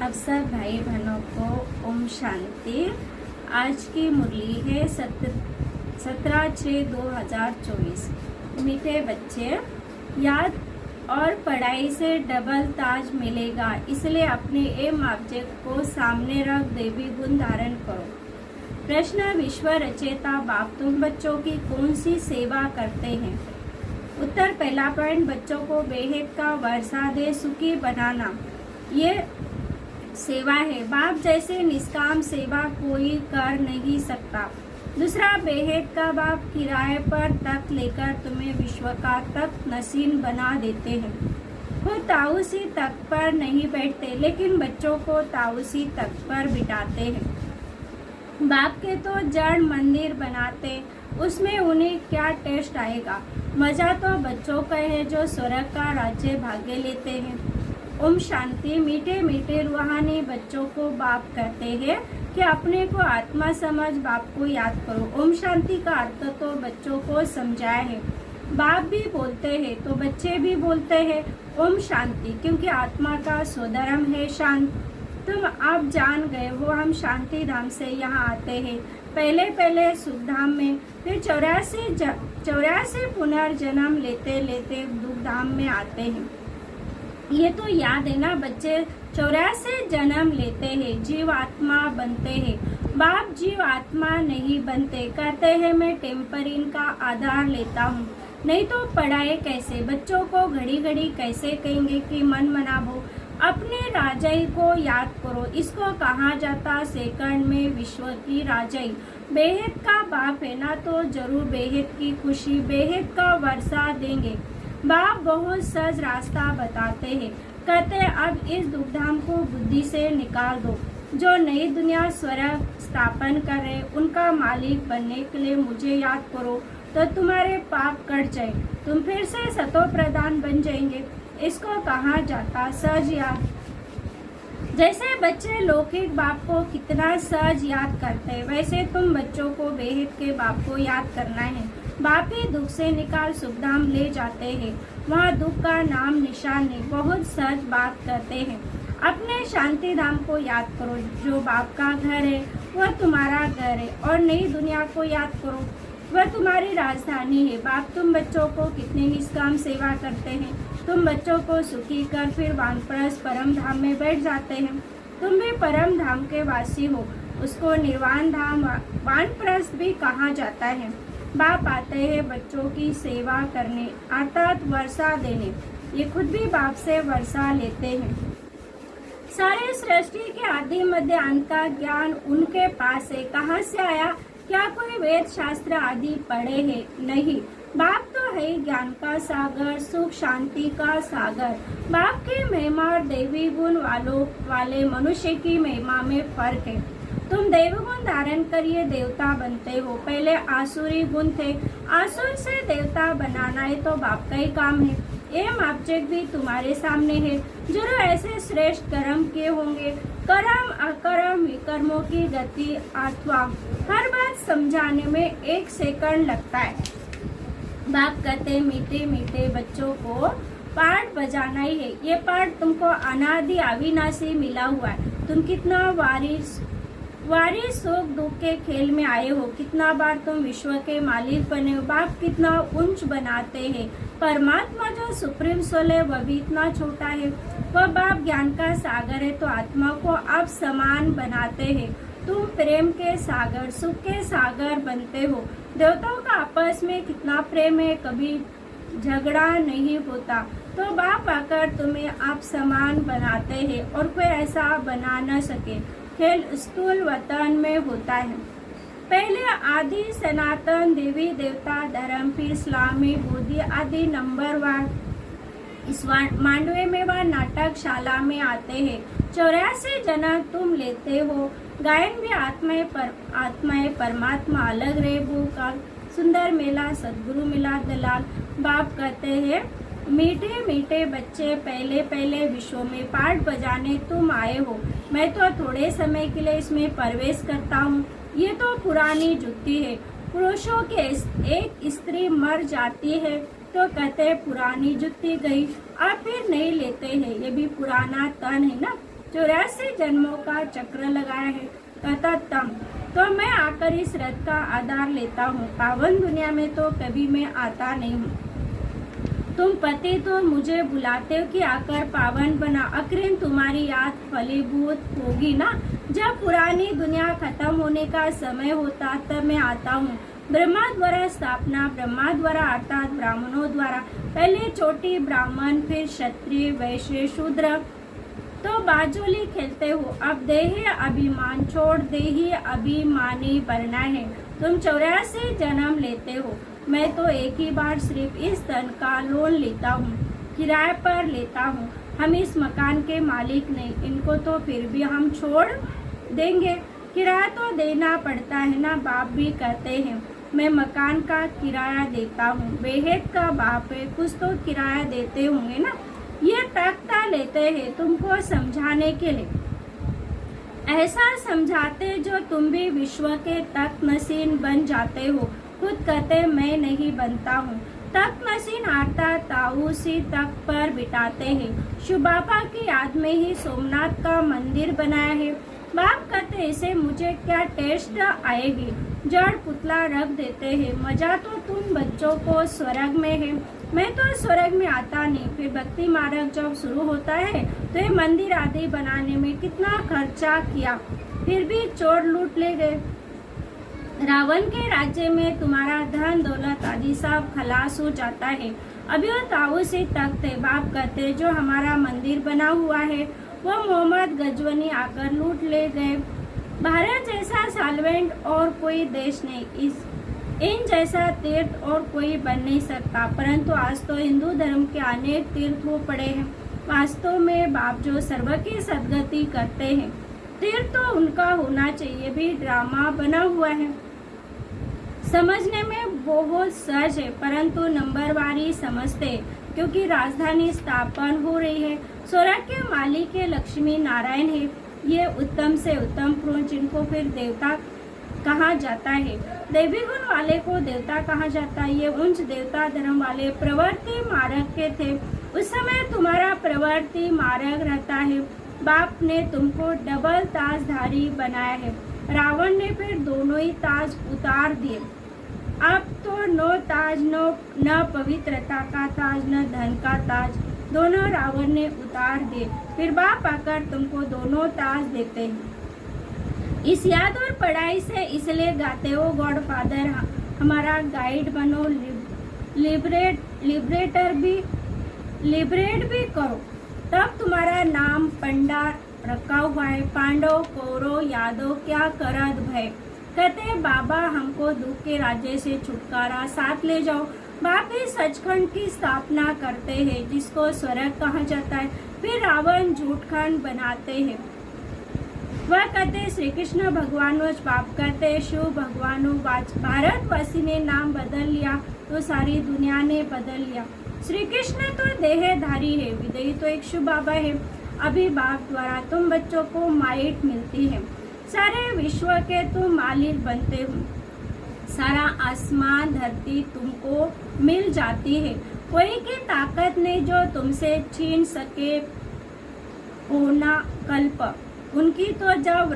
अब सब भाई बहनों को ओम शांति। आज की मुरली है 17/6/2024। मीठे बच्चे, याद और पढ़ाई से डबल ताज मिलेगा, इसलिए अपने एम ऑब्जेक्ट को सामने रख देवी गुण धारण करो। प्रश्न, विश्व रचयिता बाप तुम बच्चों की कौन सी सेवा करते हैं? उत्तर, पहला पॉइंट, बच्चों को बेहद का वर्षा दे सुखी बनाना, ये सेवा है। बाप जैसे निष्काम सेवा कोई कर नहीं सकता। दूसरा, बेहद का बाप किराए पर तख्त लेकर तुम्हें विश्व का तख्त नशीन बना देते हैं। खुद ताऊसी तख्त पर नहीं बैठते, लेकिन बच्चों को ताऊसी तख्त पर बिठाते हैं। बाप के तो जड़ मंदिर बनाते, उसमें उन्हें क्या टेस्ट आएगा। मजा तो बच्चों का है जो स्वर्ग का राज्य भाग्य लेते हैं। ओम शांति। मीठे मीठे रूहानी बच्चों को बाप कहते हैं कि अपने को आत्मा समझ बाप को याद करो। ओम शांति का अर्थ तो बच्चों को समझाया है। बाप भी बोलते हैं तो बच्चे भी बोलते हैं ओम शांति, क्योंकि आत्मा का स्वधर्म है शांत। तुम अब जान गए हो, हम शांति धाम से यहाँ आते हैं। पहले पहले सुख धाम में, फिर 84 पुनर्जन्म लेते लेते दुख धाम में आते हैं। ये तो याद है ना बच्चे, 84 जन्म लेते हैं, जीव आत्मा बनते हैं। बाप जीव आत्मा नहीं बनते, कहते हैं मैं टेम्परिन का आधार लेता हूँ, नहीं तो पढ़ाए कैसे। बच्चों को घड़ी घड़ी कैसे कहेंगे कि मन मनाभो। अपने राजाई को याद करो, इसको कहा जाता सेकंड में विश्व की राजाई। बेहद का बाप है ना, तो जरूर बेहद की खुशी, बेहद का वर्षा देंगे। बाप बहुत सहज रास्ता बताते हैं, कहते हैं अब इस दुखधाम को बुद्धि से निकाल दो। जो नई दुनिया स्वर्ग स्थापन कर रहे, उनका मालिक बनने के लिए मुझे याद करो, तो तुम्हारे पाप कट जाए, तुम फिर से सतो प्रधान बन जाएंगे। इसको कहा जाता सहज याद। जैसे बच्चे लौकिक बाप को कितना सहज याद करते हैं, वैसे तुम बच्चों को बेहद के बाप को याद करना है। बाप ही दुख से निकाल सुखधाम ले जाते हैं, वहाँ दुख का नाम निशान नहीं। बहुत सच बात करते हैं। अपने शांति धाम को याद करो, जो बाप का घर है वह तुम्हारा घर है, और नई दुनिया को याद करो, वह तुम्हारी राजधानी है। बाप तुम बच्चों को कितनी निष्काम सेवा करते हैं। तुम बच्चों को सुखी कर फिर वानप्रस्थ परम धाम में बैठ जाते हैं। तुम भी परम धाम के वासी हो, उसको निर्वाण धाम वानप्रस्थ भी कहा जाता है। बाप आते हैं बच्चों की सेवा करने, अर्थात वर्षा देने। ये खुद भी बाप से वर्षा लेते हैं। सारे सृष्टि के आदि मध्य अंत का ज्ञान उनके पास है। कहाँ से आया? क्या कोई वेद शास्त्र आदि पढ़े हैं? नहीं। बाप तो है ज्ञान का सागर, सुख शांति का सागर। बाप की महिमा और देवी गुण वाले मनुष्य की महिमा में फर्क है। तुम देव गुण धारण करिए देवता बनते हो। पहले आसुरी गुण थे, आसुर से देवता बनाना है तो बाप का ही काम है। एम ऑब्जेक्ट भी तुम्हारे सामने है। जरूर ऐसे श्रेष्ठ कर्म किए होंगे। कर्म अकर्म विकर्मों की गति अथवा हर बात समझाने में 1 सेकंड लगता है। बाप कहते मीठे मीठे बच्चों को पाठ बजाना ही है। ये पाठ तुमको अनादि अविनाशी मिला हुआ है। तुम कितना वारिस सुख दुख के खेल में आए हो, कितना बार तुम विश्व के मालिक बने हो। बाप कितना ऊंच बनाते हैं। परमात्मा जो सुप्रीम सोल है वह भी इतना छोटा है। वह बाप ज्ञान का सागर है, तो आत्मा को आप समान बनाते हैं। तुम प्रेम के सागर, सुख के सागर बनते हो। देवताओं का आपस में कितना प्रेम है, कभी झगड़ा नहीं होता। तो बाप आकर तुम्हें आप समान बनाते हैं, और कोई ऐसा बना न सके। खेल स्थूल वतन में होता है। पहले आदि सनातन देवी देवता धर्म, फिर इस्लामी बौद्ध आदि नंबरवार इस मांडवे में वह नाटकशाला में आते हैं। 84 जन्म तुम लेते हो। गायन भी आत्माएं परमात्मा अलग रहे भू का सुंदर मेला सदगुरु मिला दलाल। बाप कहते हैं मीठे मीठे बच्चे, पहले पहले विश्व में पाठ बजाने तुम आए हो। मैं तो थोड़े समय के लिए इसमें प्रवेश करता हूँ। ये तो पुरानी जुत्ती है। पुरुषों के एक स्त्री मर जाती है तो कहते हैं पुरानी जुत्ती गई, और फिर नहीं लेते हैं। ये भी पुराना तन है ना। 84 जन्मों का चक्र लगाया है तथा तम तो मैं आकर इस रथ का आधार लेता हूँ। पावन दुनिया में तो कभी मैं आता नहीं हूँ। तुम पति तो मुझे बुलाते हो कि आकर पावन बना, अक्रिन तुम्हारी याद फलीभूत होगी ना। जब पुरानी दुनिया खत्म होने का समय होता तब मैं आता हूँ। ब्रह्मा द्वारा स्थापना, ब्रह्मा द्वारा अर्थात ब्राह्मणों द्वारा, पहले चोटी ब्राह्मण, फिर क्षत्रिय, वैश्य, शूद्र, तो बाजोली खेलते हो। अब देही अभिमान छोड़ देही अभिमानी बनना है। तुम 84 जन्म लेते हो, मैं तो एक ही बार सिर्फ इस तन का लोन लेता हूँ, किराए पर लेता हूँ। हम इस मकान के मालिक नहीं, इनको तो फिर भी हम छोड़ देंगे। किराया तो देना पड़ता है ना, बाप भी कहते हैं मैं मकान का किराया देता हूँ। बेहद का बाप है, कुछ तो किराया देते होंगे ना। ये तख्ता लेते हैं तुमको समझाने के लिए, ऐसा समझाते जो तुम भी विश्व के तख्त नसीन बन जाते हो। खुद कहते मैं नहीं बनता हूँ। तख्त नसीन आता ताऊसी तख्त पर बिठाते हैं। शिव बाबा की याद में ही सोमनाथ का मंदिर बनाया है। बाप कहते इसे मुझे क्या टेस्ट आएगी, जड़ पुतला रख देते हैं। मजा तो तुम बच्चों को स्वर्ग में है, मैं तो स्वर्ग में आता नहीं। फिर भक्ति मार्ग जब शुरू होता है तो ये मंदिर आदि बनाने में कितना खर्चा किया, फिर भी चोर लूट ले गए। रावण के राज्य में तुम्हारा धन दौलत आदि सब खलास हो जाता है। अभी वो ताऊसी तख्त है। बाप कहते जो हमारा मंदिर बना हुआ है वो मोहम्मद गजवनी आकर लूट ले गए। भारत जैसा साल्वेंट और कोई देश नहीं, इन जैसा तीर्थ और कोई बन नहीं सकता। परंतु आज तो हिंदू धर्म के अनेक तीर्थ हो पड़े हैं। वास्तव में बाप जो सर्व की सदगति करते हैं, तीर्थ तो उनका होना चाहिए, भी ड्रामा बना हुआ है। समझने में बहुत सहज है, परंतु नंबरवारी समझते क्योंकि राजधानी स्थापन हो रही है। स्वर्ग के मालिक के लक्ष्मी नारायण है। ये उत्तम से उत्तम पुरुष जिनको फिर देवता कहा जाता है। देवी गुण वाले को देवता कहा जाता है। ये उच्च देवता धर्म वाले प्रवृत्ति मार्ग के थे। उस समय तुम्हारा प्रवृत्ति मार्ग रहता है। बाप ने तुमको डबल ताजधारी बनाया है। रावण ने फिर दोनों ही ताज उतार दिए। अब तो नो ताज, न पवित्रता का ताज, न धन का ताज, दोनों रावण ने उतार दिए। फिर बाप आकर तुमको दोनों ताज देते हैं। इस याद और पढ़ाई से इसलिए गाते हो गॉड फादर हमारा गाइड बनो, लिबरेट भी करो। तब तुम्हारा नाम पंडा रखा हुआ है। पांडव कौरव यादव क्या करद भय, कहते बाबा हमको दुख के राज्य से छुटकारा साथ ले जाओ। बाप ही सचखंड की स्थापना करते हैं जिसको स्वर्ग कहा जाता है। फिर रावण झूठखंड बनाते हैं। वह कहते श्री कृष्ण भगवान बाप कहते शिव भगवान भारतवासी ने नाम बदल लिया तो सारी दुनिया ने बदल लिया। श्री कृष्ण तो देहधारी है, विदेही तो एक शिव बाबा है। अभी बाप द्वारा तुम बच्चों को माइट मिलती है। सारे विश्व के तुम मालिक बनते हो। सारा आसमान धरती तुमको मिल जाती है। कोई की ताकत नहीं जो तुमसे छीन सके होना कल्प। उनकी तो जब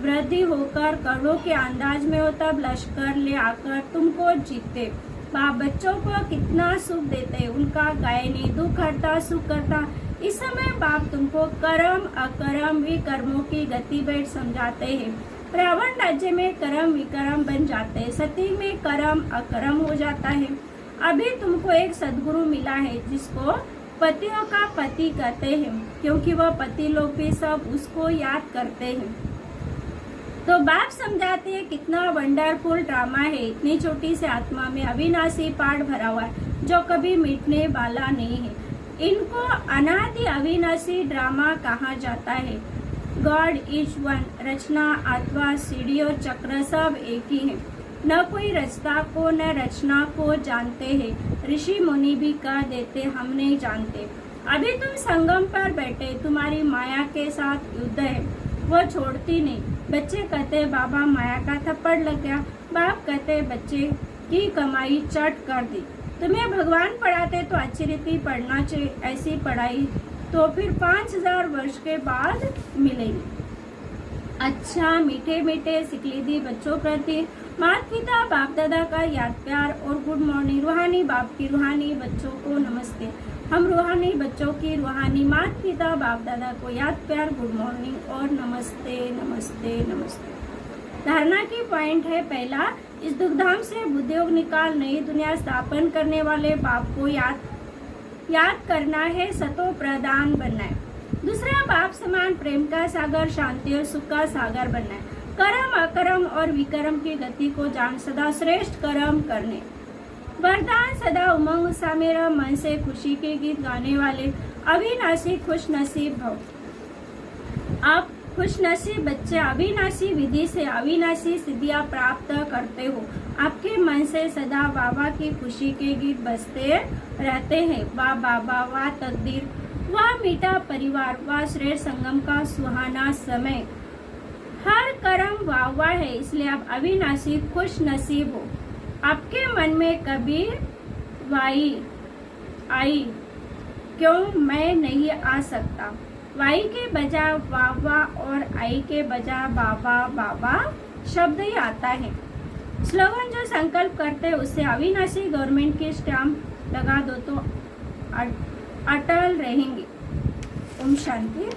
वृद्धि होकर करोड़ों के अंदाज में हो तब लश्कर ले आकर तुमको जीतते। बाप बच्चों को कितना सुख देते, उनका गायनी दुख करता सुख करता। इस समय बाप तुमको कर्म अकर्म विकर्मों की गति बैठ समझाते हैं। रावण राज्य में कर्म विकर्म बन जाते हैं, सती में कर्म अकर्म हो जाता है। अभी तुमको एक सदगुरु मिला है जिसको पतियों का पति कहते हैं, क्योंकि वह पति लोग भी सब उसको याद करते हैं। तो बाप समझाते हैं कितना वंडरफुल ड्रामा है। इतनी छोटी सी आत्मा में अविनाशी पाठ भरा हुआ है जो कभी मिटने वाला नहीं है। इनको अनादि अविनाशी ड्रामा कहा जाता है। गॉड इज वन, रचना अथवा सीढ़ी और चक्र सब एक ही है। न कोई रचता को न रचना को जानते हैं। ऋषि मुनि भी कह देते हम नहीं जानते। अभी तुम संगम पर बैठे, तुम्हारी माया के साथ युद्ध है, वो छोड़ती नहीं। बच्चे कहते बाबा माया का थप्पड़ लग गया। बाप कहते बच्चे की कमाई चट कर दी। तुम्हें भगवान पढ़ाते तो अच्छी रीति पढ़ना चाहिए, ऐसी पढ़ाई तो फिर 5000 वर्ष के बाद मिलेगी। अच्छा मीठे मीठे सिकलीदी बच्चों प्रति माता पिता बाप दादा का याद प्यार और गुड मॉर्निंग। रूहानी बाप की रूहानी बच्चों को नमस्ते। हम रूहानी बच्चों की रूहानी माता पिता बाप दादा को याद प्यार गुड मॉर्निंग और नमस्ते नमस्ते नमस्ते। धारणा की पॉइंट है पहला, इस दुखधाम से बुद्धियोग निकाल नई दुनिया स्थापन करने वाले बाप को याद करना है, सतो प्रदान बनना है। दूसरा, बाप समान प्रेम का सागर, शांति और सुख का सागर बनना है। कर्म अकर्म और विकर्म की गति को जान सदा श्रेष्ठ कर्म करने। वरदान, सदा उमंग उत्साह में रह, मन से खुशी के गीत गाने वाले अविनाशी खुश नसीब भव। आप खुश नसीब बच्चे अविनाशी विधि से अविनाशी सिद्धियां प्राप्त करते हो। आपके मन से सदा बाबा की खुशी के गीत बजते रहते हैं। वाह बाबा, वाह तकदीर, वाह मीठा परिवार, वाह श्रेष्ठ संगम का सुहाना समय। हर कर्म वाह वाह है, इसलिए आप अविनाशी खुश नसीब हो। आपके मन में कभी वाई आई क्यों मैं नहीं आ सकता, वाई के बजाय वाह वाह और आई के बजाय बाबा बाबा शब्द ही आता है। स्लोगन जो संकल्प करते हैं उससे अविनाशी गवर्नमेंट की स्टैम्प लगा दो तो अटल रहेंगे। ओम शांति।